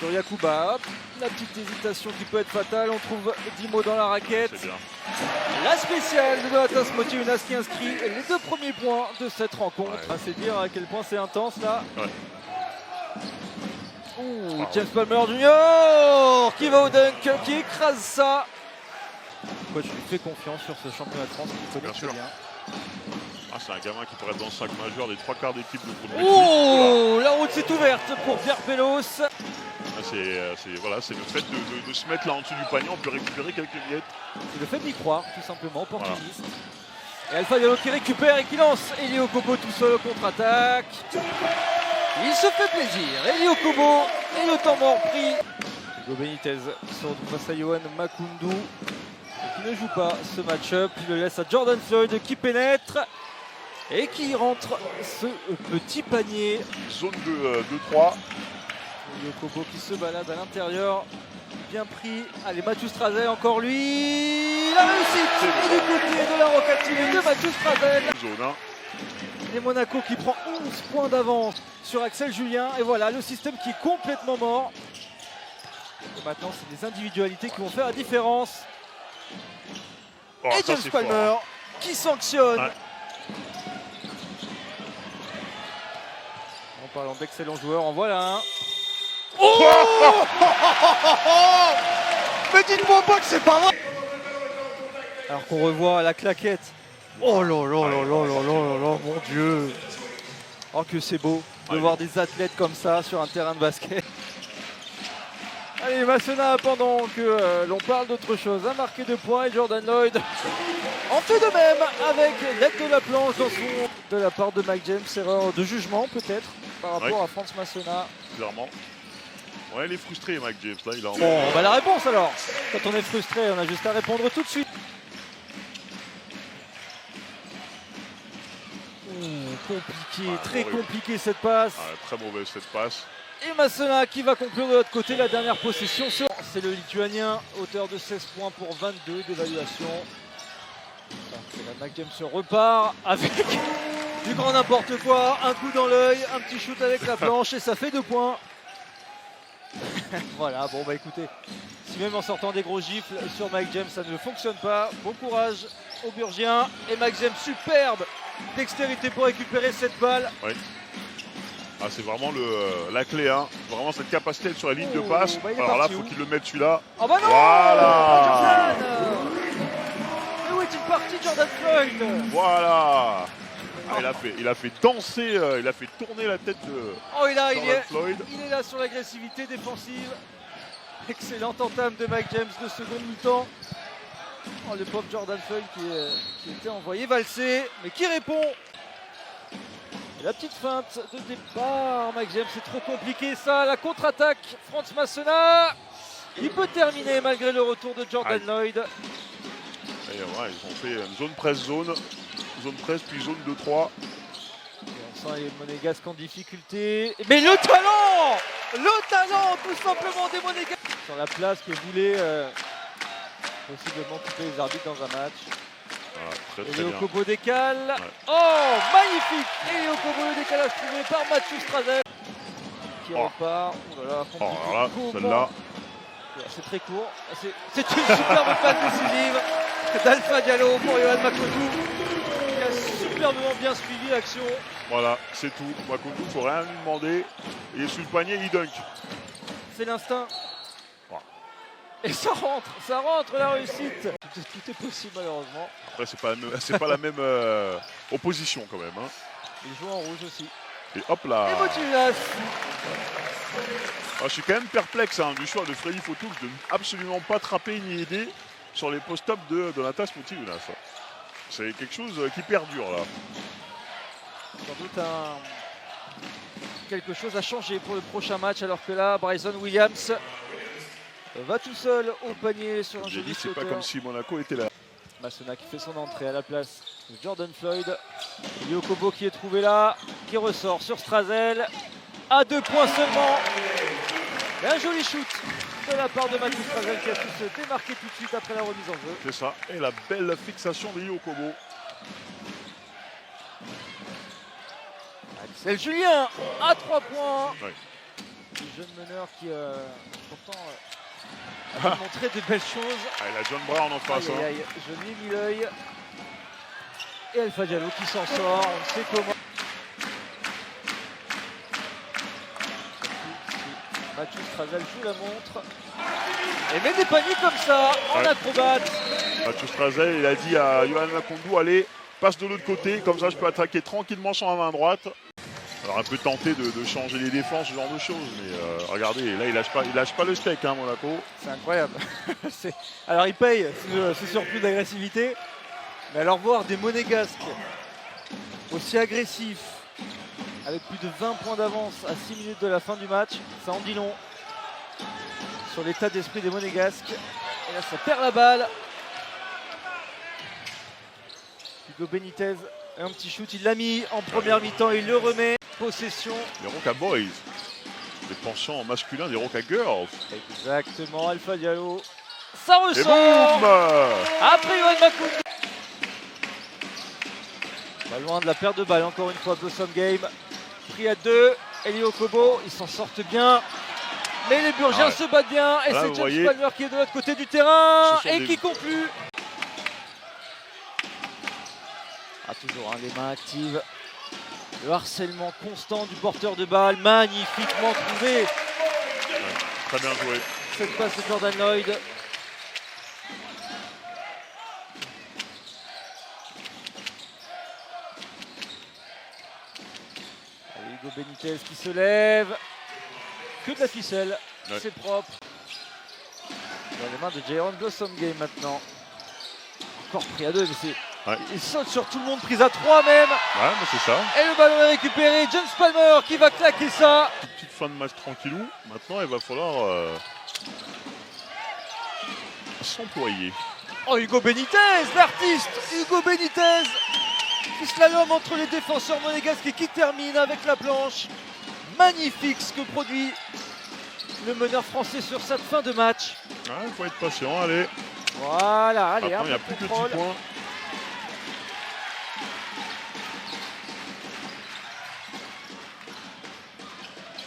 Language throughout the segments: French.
sur Yakuba. Hop, la petite hésitation qui peut être fatale. On trouve Dimo dans la raquette. C'est bien. La spéciale de Donatas Motiejunas qui inscrit les 2 premiers points de cette rencontre. Ouais. Ah, c'est dire à quel point c'est intense là. Ouais. Ouh, James Palmer Jr. qui va au dunk, qui écrase ça. Coach lui fait confiance sur ce championnat de France qu'il connaît Bien très sûr. bien. Ah, c'est un gamin qui pourrait être dans le 5 majeur des 3 quarts d'équipe de football. Oh, la route s'est ouverte pour Pierre Pelos. Ah, voilà, c'est le fait de se mettre là en dessous du panier, on peut récupérer quelques miettes. C'est le fait d'y croire, tout simplement, opportuniste. Voilà. Et Alpha Diallo qui récupère et qui lance Elio Kobo tout seul au contre-attaque. Il se fait plaisir. Elio Kobo et le temps mort pris. Hugo Benitez se retrouve face à Yohan Makoundou qui ne joue pas ce match-up. Il le laisse à Jordan Floyd qui pénètre et qui rentre ce petit panier. Zone de 2-3. Elio Kobo qui se balade à l'intérieur. Bien pris. Allez, Mathieu Strazel, encore lui. La réussite du côté de la Rocatine de Mathieu Strazel. Zone 1. Et Monaco qui prend 11 points d'avance sur Axel Julien. Et voilà, le système qui est complètement mort. Et maintenant, c'est les individualités qui vont faire la différence. Oh, et ça, James c'est Palmer fort, hein. qui sanctionne. Ouais. En parlant d'excellents joueurs, en voilà un. Oh mais dites-moi pas que c'est pas vrai. Alors qu'on revoit la claquette. Oh là là là là là là là, mon Dieu. Oh que c'est beau de voir des athlètes comme ça sur un terrain de basket. Allez, Massena, pendant que l'on parle d'autre chose, a marqué 2 points et Jordan Lloyd en fait de même avec l'aide de la planche dans de la part de Mike James. Erreur de jugement peut-être par rapport à Franz Massena. Clairement. Ouais, il est frustré, Mike James. Là, il a Bon, bah la réponse alors. Quand on est frustré, on a juste à répondre tout de suite. Compliqué, très horrible. compliqué cette passe. Très mauvaise cette passe. Et Massena qui va conclure de l'autre côté la dernière possession. C'est le Lituanien, auteur de 16 points pour 22 d'évaluation. Mike James se repart avec du grand n'importe quoi. Un coup dans l'œil, un petit shoot avec la planche et ça fait 2 points. Voilà, bon bah écoutez, si même en sortant des gros gifles sur Mike James ça ne fonctionne pas, bon courage aux Burgiens. Et Mike James, superbe dextérité pour récupérer cette balle. Oui. Ah, c'est vraiment la clé, hein. Vraiment cette capacité sur la ligne de passe. Bah, alors là, il faut qu'il le mette celui-là. Oh bah non, voilà. Mais où est-il parti, Jordan Floyd? Voilà. Ah, il a fait danser, il a fait tourner la tête de Jordan Floyd. Il est là sur l'agressivité défensive. Excellente entame de Mike James de seconde mi-temps. Oh, le pauvre Jordan Floyd qui était envoyé valser, mais qui répond. Et la petite feinte de départ, Mike James, c'est trop compliqué ça. La contre-attaque, Franz Massena. Il peut terminer malgré le retour de Jordan Lloyd. Et ouais, ils ont fait une zone presse zone presse puis zone 2-3. On sent les Monégasques en difficulté. Mais le talent tout simplement des Monégasques. Sur la place que voulait possiblement couper les arbitres dans un match. Voilà, très Elio bien. Kobo décale. Ouais. Oh, magnifique. Elio Kobo, le décalage trouvé par Mathieu Strazel. Qui repart. Oh là là, alors là, celle-là. C'est très court. C'est une superbe passe décisive d'Alpha Diallo pour Yohan Makoundou. Qui a superbement bien suivi l'action. Voilà, c'est tout. Makoundou, il ne faut rien lui demander. Il est sur le panier, il dunk. C'est l'instinct. Voilà. Et ça rentre la réussite. Tout est possible malheureusement. Après, c'est pas la même opposition quand même. Hein. Il joue en rouge aussi. Et hop là. Et Motiejunas. Je suis quand même perplexe du choix de Freddy Fotoux de absolument pas trapper ni aider sur les post-ups de Donatas Motiejunas. C'est quelque chose qui perdure là. Sans doute quelque chose à changer pour le prochain match, alors que là, Bryson Williams va tout seul au panier sur un J'ai joli dit, c'est pas sauteur. comme si Monaco était là. Massena qui fait son entrée à la place de Jordan Floyd. Elio Kobo qui est trouvé là, qui ressort sur Strazel. À 2 points seulement. Et un joli shoot de la part de Mathieu Strazel qui a pu se démarquer tout de suite après la remise en jeu. C'est ça. Et la belle fixation de Elio Kobo. Axel Julien à 3 points. Ouais. Le jeune meneur qui pourtant a montré de belles choses. Ah, il a John Brown en face. Aïe, aïe, aïe. Je lui ai mis l'œil. Et Alpha Diallo qui s'en sort, on sait comment. Mathieu Strazel joue la montre. Et met des paniers comme ça, en Ouais. acrobate. Mathieu Strazel, il a dit à Johan Lacondoux, allez, passe de l'autre côté, comme ça je peux attaquer tranquillement sur la main droite. Alors un peu tenté de changer les défenses, ce genre de choses, mais regardez, là il lâche pas le steak, hein, Monaco. C'est incroyable. Alors il paye ce surplus d'agressivité. Mais alors voir des Monégasques aussi agressifs, avec plus de 20 points d'avance à 6 minutes de la fin du match, ça en dit long sur l'état d'esprit des Monégasques. Et là ça perd la balle. Hugo Benitez, un petit shoot, il l'a mis en première mi-temps, il le remet. Possession. Les Roca Boys, les penchants masculins des Roca Girls. Exactement, Alpha Diallo. Ça Et ressort boum! après Yohan Makoundou. Pas loin de la perte de balle, encore une fois, Blossom Game. Pris à 2, Elio Kobo, ils s'en sortent bien. Mais les Burgiens se battent bien. Et là, c'est vous James voyez, Palmer qui est de l'autre côté du terrain. ce sont Et des- qui conclut. Ah, toujours hein, les mains actives. Le harcèlement constant du porteur de balle. Magnifiquement trouvé. Très bien joué. Cette passe de Jordan Lloyd. Allez, Hugo Benitez qui se lève. Que de la ficelle. Ouais. C'est propre. Dans les mains de Jaron Blossom Game maintenant. Encore pris à 2, mais c'est. Ouais. Il saute sur tout le monde, prise à 3 même. Ouais, mais c'est ça. Et le ballon est récupéré. James Palmer qui va claquer ça. Petite fin de match tranquillou. Maintenant, il va falloir s'employer. Oh, Hugo Benitez, l'artiste Hugo Benitez qui slalom entre les défenseurs monégasques et qui termine avec la planche. Magnifique ce que produit le meneur français sur cette fin de match. Il faut être patient, allez. Voilà, allez, Maintenant, il n'y un a peu plus de que 10 contrôle. points.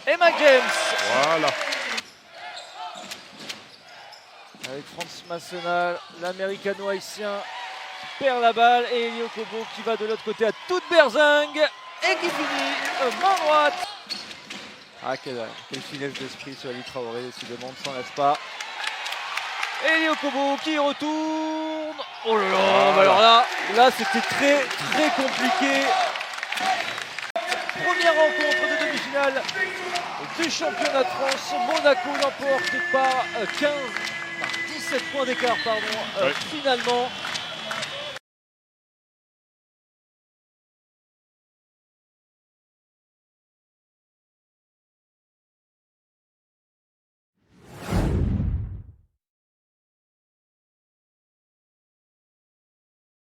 Emma James Voilà. avec Franz Massenal, l'américano-haïtien qui perd la balle et Elio Kobo qui va de l'autre côté à toute berzingue et qui finit main droite. Ah, quelle finesse d'esprit sur Ali Traoré, décidément, ne s'en laisse pas. Elio Kobo qui retourne. Oh là là, bah alors là c'était très très compliqué. Première rencontre de demi-finale du championnat de France. Monaco l'emporte par 17 points d'écart, Ouais. finalement.